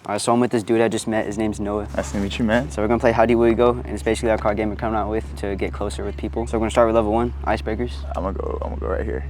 All right, so I'm with this dude I just met. His name's Noah. Nice to meet you, man. So we're gonna play How Do We Go, and it's basically our card game we're coming out with to get closer with people. So we're gonna start with level 1, icebreakers. I'm gonna go right here.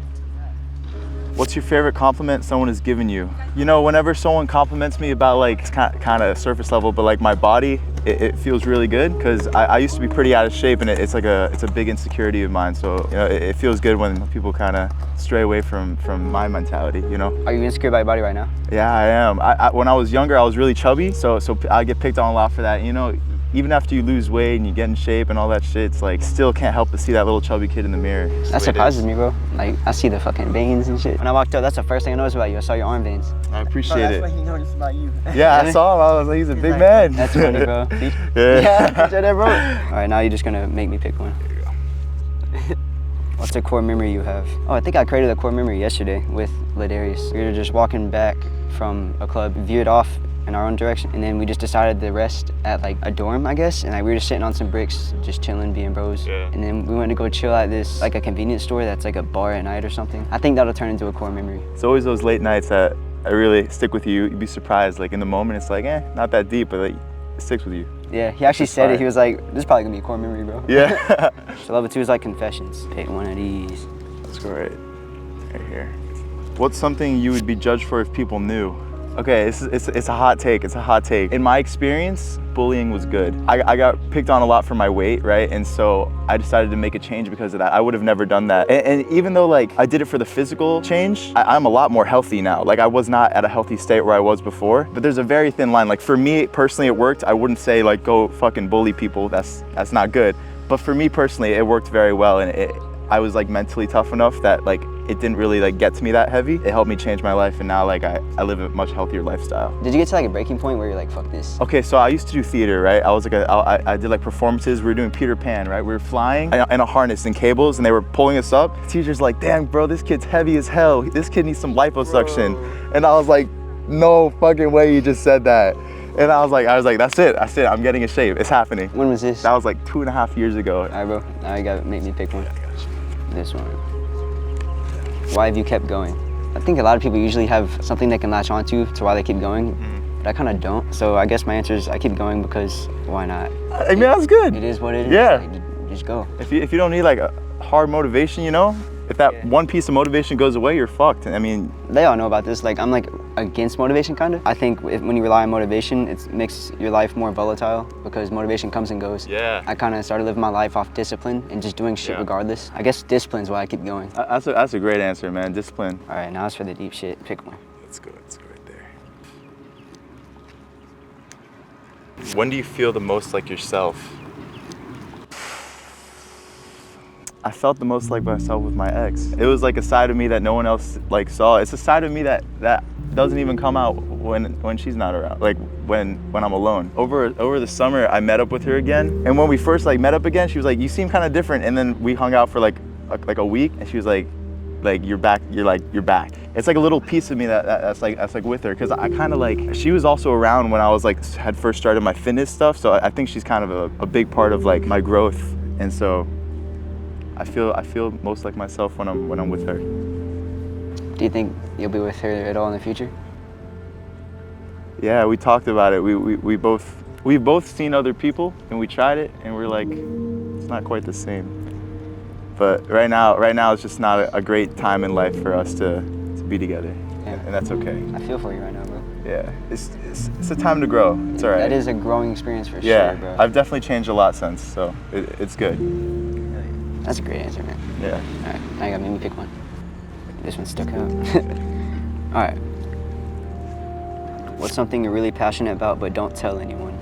What's your favorite compliment someone has given you? You know, whenever someone compliments me about like, it's kind of surface level, but like my body, it feels really good because I used to be pretty out of shape, and it's a big insecurity of mine. So, you know, it feels good when people kind of stray away from my mentality, you know? Are you insecure about your body right now? Yeah, I am. When I was younger, I was really chubby, so I get picked on a lot for that, you know? Even after you lose weight and you get in shape and all that shit, it's like, still can't help but see that little chubby kid in the mirror. That surprises me, bro. Like, I see the fucking veins and shit. When I walked up, that's the first thing I noticed about you. I saw your arm veins. I appreciate it. That's what he noticed about you. Yeah, I saw him. I was like, he's a big man. That's funny, bro. Yeah, picture that, bro. All right, now you're just gonna make me pick one. What's a core memory you have? Oh, I think I created a core memory yesterday with Ladarius. We were just walking back from a club, veered off in our own direction, and then we just decided to rest at like a dorm, I guess, and like we were just sitting on some bricks, just chilling, being bros. Yeah. And then we went to go chill at this, like a convenience store that's like a bar at night or something. I think that'll turn into a core memory. It's always those late nights that really stick with you. You'd be surprised, like in the moment, it's like, not that deep, but like, it sticks with you. Yeah, he actually said it. He was like, this is probably gonna be a core memory, bro. Yeah. So level 2 is like confessions. Pick one of these. Let's go right here. What's something you would be judged for if people knew? Okay, it's a hot take. It's a hot take. In my experience, bullying was good. I got picked on a lot for my weight, right? And so I decided to make a change because of that. I would have never done that. And even though like I did it for the physical change, I'm a lot more healthy now. Like I was not at a healthy state where I was before. But there's a very thin line. Like for me personally, it worked. I wouldn't say like go fucking bully people. That's not good. But for me personally, it worked very well, and I was like mentally tough enough that like it didn't really like get to me that heavy. It helped me change my life, and now like I live a much healthier lifestyle. Did you get to like a breaking point where you're like, fuck this? Okay, so I used to do theater, right? I was like I did like performances. We were doing Peter Pan, right? We were flying in a harness and cables, and they were pulling us up. The teacher's like, damn, bro, this kid's heavy as hell. This kid needs some liposuction. Bro. And I was like, no fucking way you just said that. And I was like, that's it, I'm getting in shape, it's happening. When was this? That was like 2.5 years ago. All right, bro, now you gotta make me pick one. This one. Why have you kept going? I think a lot of people usually have something they can latch onto to why they keep going, but I kind of don't. So I guess my answer is I keep going because why not? I mean, that's good. It is what it is. Yeah. Like, just go. If you don't need like a hard motivation, you know, if that one piece of motivation goes away, you're fucked. I mean, they all know about this. Like I'm like against motivation kind of. I think when you rely on motivation, it makes your life more volatile because motivation comes and goes. Yeah. I kind of started living my life off discipline and just doing shit regardless. I guess discipline's why I keep going. That's a great answer, man. Discipline. All right, now it's for the deep shit. Pick one. Let's go right there. When do you feel the most like yourself? I felt the most like myself with my ex. It was like a side of me that no one else like saw. It's a side of me that doesn't even come out when she's not around, like when I'm alone. Over the summer, I met up with her again, and when we first like met up again, she was like, you seem kind of different, and then we hung out for like a week, and she was like you're back. You're back. It's like a little piece of me that's like with her, because I kind of like, she was also around when I was like had first started my fitness stuff, so I think she's kind of a big part of like my growth, and so I feel most like myself when I'm with her. Do you think you'll be with her at all in the future? Yeah, we talked about it. We've both seen other people, and we tried it, and we're like, it's not quite the same. But right now it's just not a great time in life for us to be together, and that's okay. I feel for you right now, bro. Yeah, it's a time to grow. It's all right. That is a growing experience for sure, bro. I've definitely changed a lot since, so it's good. That's a great answer, man. Yeah. All right, now you gotta make me pick one. This one stuck out. All right. What's something you're really passionate about but don't tell anyone?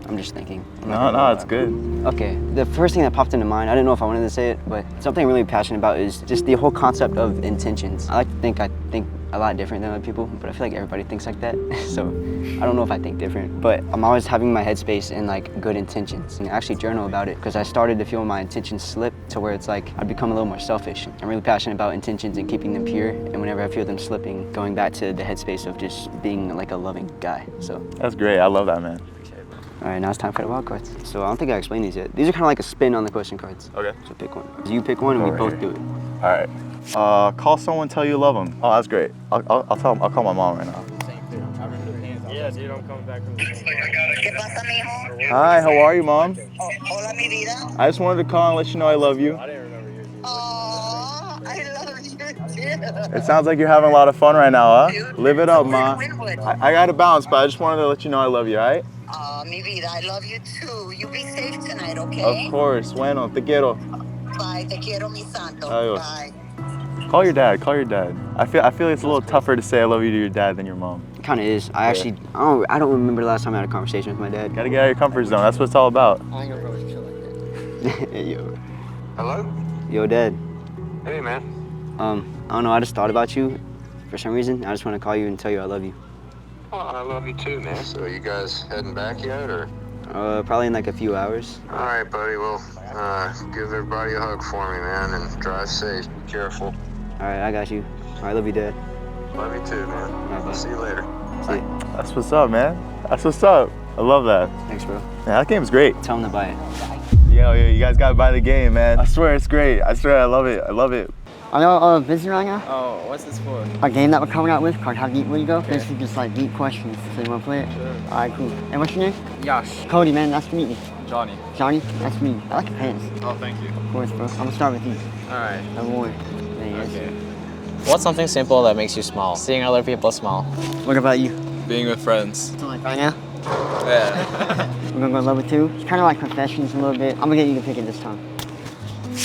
I'm just thinking. No, it's good. Okay, the first thing that popped into mind, I didn't know if I wanted to say it, but something I'm really passionate about is just the whole concept of intentions. I think a lot different than other people, but I feel like everybody thinks like that. So I don't know if I think different, but I'm always having my headspace in like good intentions and actually journal about it, because I started to feel my intentions slip to where it's like I've become a little more selfish. I'm really passionate about intentions and keeping them pure, and whenever I feel them slipping, going back to the headspace of just being like a loving guy. So that's great. I love that, man. All right, now it's time for the wild cards. So I don't think I explained these yet. These are kind of like a spin on the question cards. Okay. So pick one. You pick one, and we both do it. All right. Call someone, tell you love them. Oh, that's great. I'll call my mom right now. Yeah, dude, I'm coming back from the same bar. ¿Qué pasa, mijo? Hi, how are you, Mom? Oh, hola, mi vida. I just wanted to call and let you know I love you. I didn't remember yours. Oh, I love you too. It sounds like you're having a lot of fun right now, huh? Dude, Live it so up, we're Ma. in Winwood. I gotta bounce, but I just wanted to let you know I love you, alright? Mi vida, I love you too. You be safe tonight, okay? Of course. Bueno, te quiero. Bye, te quiero, mi santo. Adios. Bye. Call your dad. Call your dad. I feel it's a little tougher to say I love you to your dad than your mom. It kind of is. I don't remember the last time I had a conversation with my dad. Gotta get out of your comfort zone. That's what it's all about. I ain't gonna probably chill like that. Yo, Hello? yo, Dad. Hey, man. I don't know. I just thought about you for some reason. I just want to call you and tell you I love you. Oh, I love you too, man. So you guys heading back yet, or? Probably in like a few hours. All right, buddy. Well, give everybody a hug for me, man, and drive safe. Be careful. All right, I got you. All right, love you, Dad. Love you too, man. All right, bye. See you later. See ya. That's what's up, man. That's what's up. I love that. Thanks, bro. Yeah, that game's great. Tell him to buy it. Yo, you guys gotta buy the game, man. I swear it's great. I swear I love it. I love it. Are y'all busy right now? Oh, what's this for? A game that we're coming out with called How Deep Will You Go? Basically just like deep questions. So you wanna play it? Sure. Alright, cool. And what's your name? Yash. Cody, man, nice to meet you. Johnny. Johnny, nice to meet you. I like your pants. Oh, thank you. Of course, bro. I'm gonna start with you. Alright. Number one. There you Okay. go. What's something simple that makes you smile? Seeing other people smile. What about you? Being with friends. So like right now? Yeah. We're gonna go level 2. It's kind of like confessions a little bit. I'm gonna get you to pick it this time.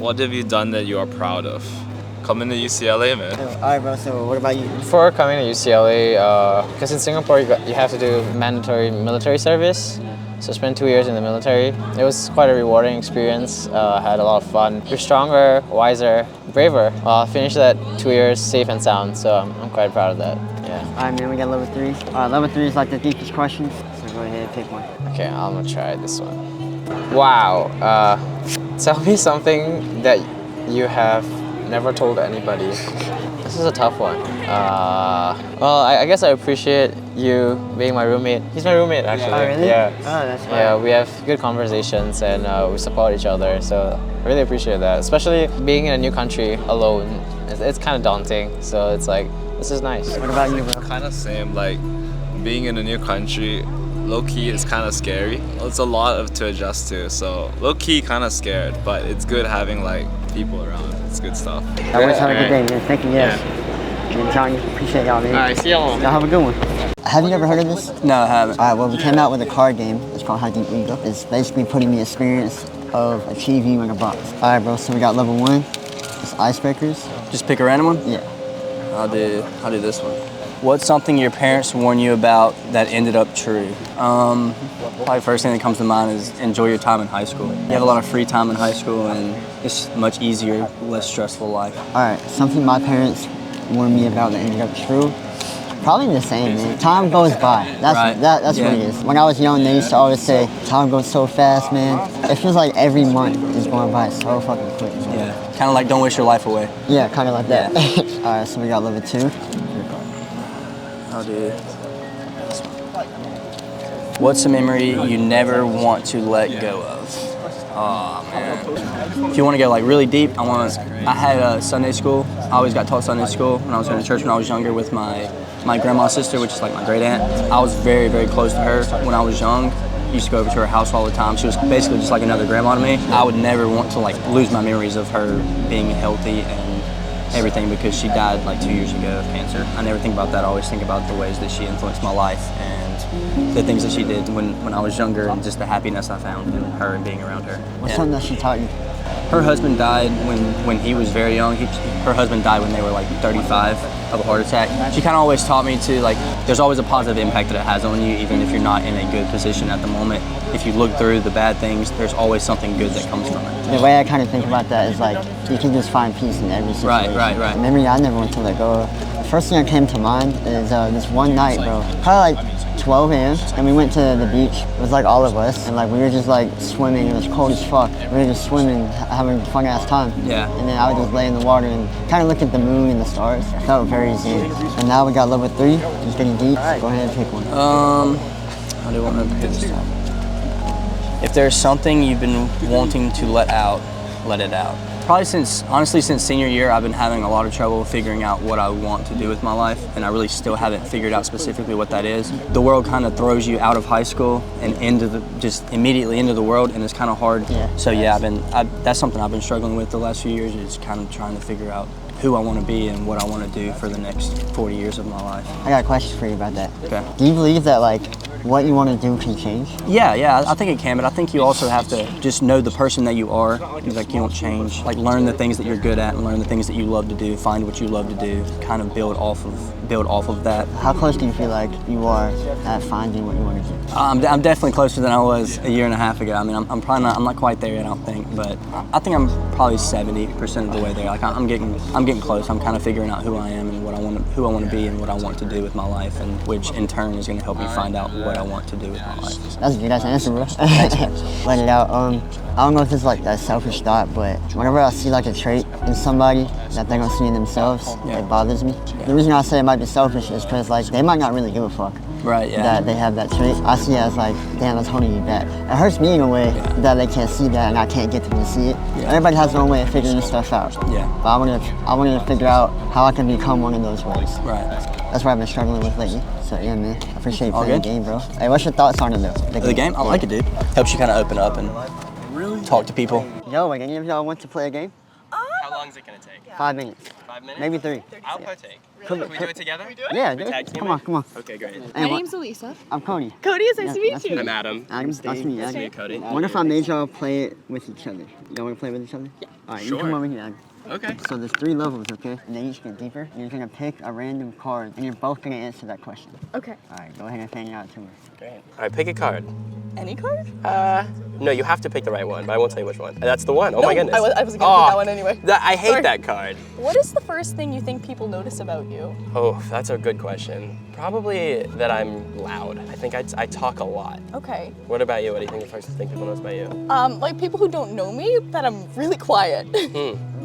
What have you done that you are proud of? Coming to UCLA, man. Alright, bro. So what about you? Before coming to UCLA, because in Singapore you have to do mandatory military service. So I spent 2 years in the military. It was quite a rewarding experience. Had a lot of fun. You're stronger, wiser, braver. Finished that 2 years safe and sound. So I'm quite proud of that. Yeah. Alright, man. We got level 3. Level 3 is like the deepest questions. So go ahead and pick one. Okay, I'm gonna try this one. Wow. Tell me something that you have never told anybody. This is a tough one. Well, I guess I appreciate you being my roommate. He's my roommate, actually. Oh, really? Yeah. Oh, that's fine. Yeah, we have good conversations and we support each other. So I really appreciate that. Especially being in a new country alone. It's kind of daunting. So it's like, this is nice. What about you, bro? Kind of same, like being in a new country, low-key is kind of scary. It's a lot to adjust to, so low-key kind of scared, but it's good having like people around. It's good stuff. Always have a good day, man. Thank you, yes. And Johnny, appreciate y'all, man. Alright, see y'all. Y'all have a good one. Have you ever heard of this? No, I haven't. Alright, well, we came out with a card game. It's called How Deep Will You Go? It's basically putting the experience of AchieveYou in a box. Alright, bro, so we got level 1. It's icebreakers. Just pick a random one? Yeah. I'll do this one. What's something your parents warned you about that ended up true? Probably first thing that comes to mind is enjoy your time in high school. You have a lot of free time in high school and it's much easier, less stressful life. Alright, something my parents warned me about that ended up true. Probably the same, man. Time goes by. That's Yeah. what it is. When I was young, they used to always say, time goes so fast, man. It feels like every month is going by so fucking quick. Man. Yeah, kind of like don't waste your life away. Yeah, kind of like that. Alright, so we got level 2. I'll do this one. What's a memory you never want to let go of? Oh man. If you want to go like really deep, I had Sunday school. I always got taught Sunday school when I was going to church when I was younger with my grandma's sister, which is like my great aunt. I was very, very close to her when I was young. Used to go over to her house all the time. She was basically just like another grandma to me. I would never want to like lose my memories of her being healthy and everything because she died like 2 years ago of cancer. I never think about that. I always think about the ways that she influenced my life and the things that she did when I was younger and just the happiness I found in her and being around her. What's something that she taught you? Her husband died when he was very young. Her husband died when they were like 35 of a heart attack. She kind of always taught me to like, there's always a positive impact that it has on you, even if you're not in a good position at the moment. If you look through the bad things, there's always something good that comes from it. The way I kind of think about that is like, you can just find peace in every situation. Right. The memory I never want to let go of. The first thing that came to mind is this one night, bro. Probably like 12 a.m. and we went to the beach. It was like all of us and like we were just like swimming. It was cold as fuck. We were just swimming, having a fun ass time. Yeah. And then I would just lay in the water and kind of look at the moon and the stars. It felt very zen. And now we got level 3, just getting deep. Go ahead and pick one. I do want to pick this time. If there's something you've been wanting to let out, let it out. Probably honestly since senior year, I've been having a lot of trouble figuring out what I want to do with my life, and I really still haven't figured out specifically what that is. The world kind of throws you out of high school and just immediately into the world, and it's kind of hard. Yeah. So yeah, that's something I've been struggling with the last few years, is kind of trying to figure out who I want to be and what I want to do for the next 40 years of my life. I got a question for you about that. Okay. Do you believe that like what you want to do can change? Yeah, I think it can, but I think you also have to just know the person that you are. Like, you don't change. Like, learn the things that you're good at and learn the things that you love to do. Find what you love to do. Kind of build off of that. How close do you feel like you are at finding what you want to do? I'm definitely closer than I was a year and a half ago. I mean, I'm not quite there yet, I don't think, but I think I'm probably 70% of the way there. Like, I'm getting close. I'm kind of figuring out who I am and who I want to be and what I want to do with my life, and which in turn is going to help me find out what I want to do with my life. That's a good answer, bro. Let it out. I don't know if it's like a selfish thought, but whenever I see like a trait in somebody that they don't see in themselves, it bothers me. The reason I say it might be selfish is because like they might not really give a fuck. Right, yeah. That they have that trait. I see it as like, damn, that's holding you back. It hurts me in a way that they can't see that and I can't get them to see it. Yeah. Everybody has their own way of figuring this stuff out. Yeah. But I wanted to figure out how I can become one of those ways. Right. That's what I've been struggling with lately. So yeah, man, I appreciate you playing the game, bro. Hey, what's your thoughts on it though? The game? I like it, dude. Helps you kind of open up and talk to people. Yo, like any of y'all want to play a game? How long is it gonna take? 5 minutes. 5 minutes? Maybe 3. I'll partake. Can we do it together? Yeah, dude. Come on. Okay, great. Hey, My name's Elisa. I'm Cody. Cody, it's nice to meet That's you. me. I'm Adam. Adam, nice to meet you. Nice to meet you, Cody. What if I made y'all play it with each other? Y'all want to play with each other? Yeah. All right, you come over here, Adam. Okay. So there's 3 levels, okay? And they each get deeper. You're gonna pick a random card, and you're both gonna answer that question. Okay. All right, go ahead and fan it out to her. Great. All right, pick a card. Any card? No, you have to pick the right one, but I won't tell you which one. That's the one. Oh my goodness. I was gonna pick that one anyway. I hate Sorry. that card. What is the first thing you think people notice about you? Oh, that's a good question. Probably that I'm loud. I think I talk a lot. Okay. What about you? What do you think the first thing people notice about you? Like people who don't know me, that I'm really quiet.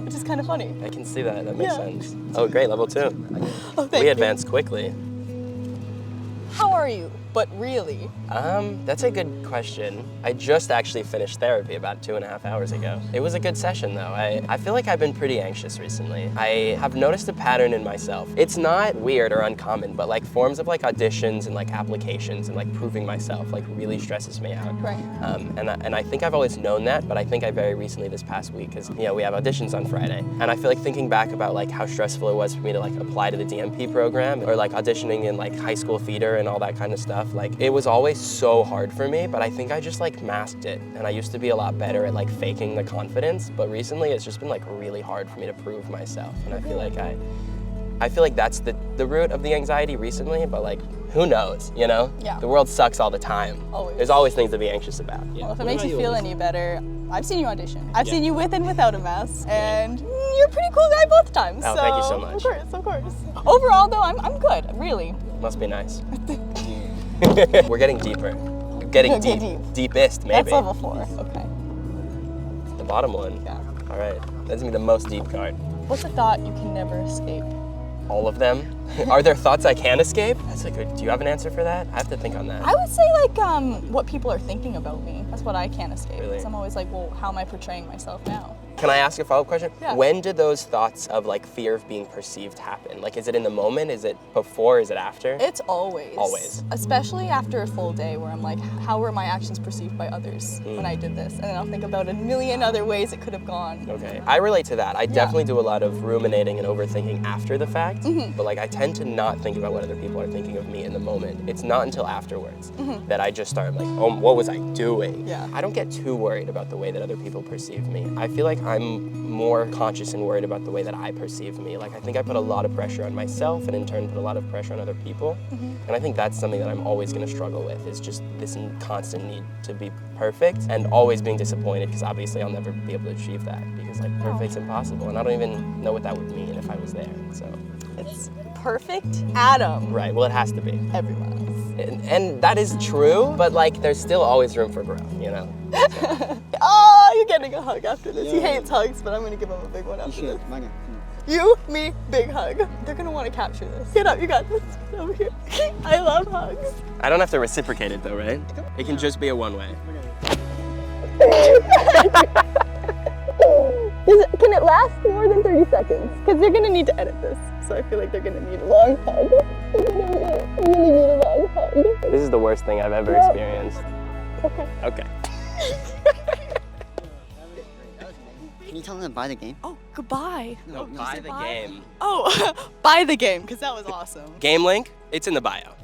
Which is kind of funny. I can see that. That makes sense. Oh, great. Level 2. Oh, thank We you. advanced quickly. How are you? But really? That's a good question. I just actually finished therapy about 2.5 hours ago. It was a good session though. I feel like I've been pretty anxious recently. I have noticed a pattern in myself. It's not weird or uncommon, but like forms of like auditions and like applications and like proving myself like really stresses me out. Right. And I think I've always known that, but I think I very recently this past week, because we have auditions on Friday, and I feel like thinking back about like how stressful it was for me to like apply to the DMP program or like auditioning in like high school theater and all that kind of stuff. Like it was always so hard for me, but I think I just like masked it, and I used to be a lot better at like faking the confidence, but recently it's just been like really hard for me to prove myself, and I feel like that's the root of the anxiety recently, but like who knows, you know? Yeah. The world sucks all the time. Always. There's always things to be anxious about. Well, if it makes you feel any better, I've seen you audition. I've seen you with and without a mask, and you're a pretty cool guy both times. Oh, thank you so much. Of course. Overall though, I'm good, really. Must be nice. We're getting deeper. Getting deep. Deepest, maybe. That's level 4, okay. The bottom one? Yeah. All right, that's gonna be the most deep card. What's a thought you can never escape? All of them? Are there thoughts I can't escape? That's a good, do you have an answer for that? I have to think on that. I would say like what people are thinking about me. That's what I can't escape. Really? 'Cause I'm always like, well, how am I portraying myself now? Can I ask a follow-up question? Yeah. When did those thoughts of like fear of being perceived happen? Like, is it in the moment? Is it before? Is it after? It's always. Always. Especially after a full day where I'm like, how were my actions perceived by others when I did this? And then I'll think about a million other ways it could have gone. Okay, I relate to that. I definitely do a lot of ruminating and overthinking after the fact, but like I tend to not think about what other people are thinking of me in the moment. It's not until afterwards that I just start like, oh, what was I doing? Yeah. I don't get too worried about the way that other people perceive me. I feel like I'm more conscious and worried about the way that I perceive me. Like I think I put a lot of pressure on myself and in turn put a lot of pressure on other people. And I think that's something that I'm always gonna struggle with, is just this constant need to be perfect and always being disappointed, because obviously I'll never be able to achieve that, because like perfect's impossible, and I don't even know what that would mean if I was there, so. It's perfect Adam. Right, well it has to be. Everyone else. And that is true, but like there's still always room for growth, you know? Oh, you're getting a hug after this. He hates hugs, but I'm gonna give him a big one after this. You, me, big hug. They're gonna want to capture this. Get up, you got this. Get over here. I love hugs. I don't have to reciprocate it though, right? It can just be a one-way. Can it last more than 30 seconds? Because they're gonna need to edit this, so I feel like they're gonna need a long hug. They're gonna really need a long hug. This is the worst thing I've ever experienced. Okay. Okay. Can you tell them to buy the game? Oh, goodbye. No, buy the game. Oh, buy the game, because that was awesome. Game link, it's in the bio.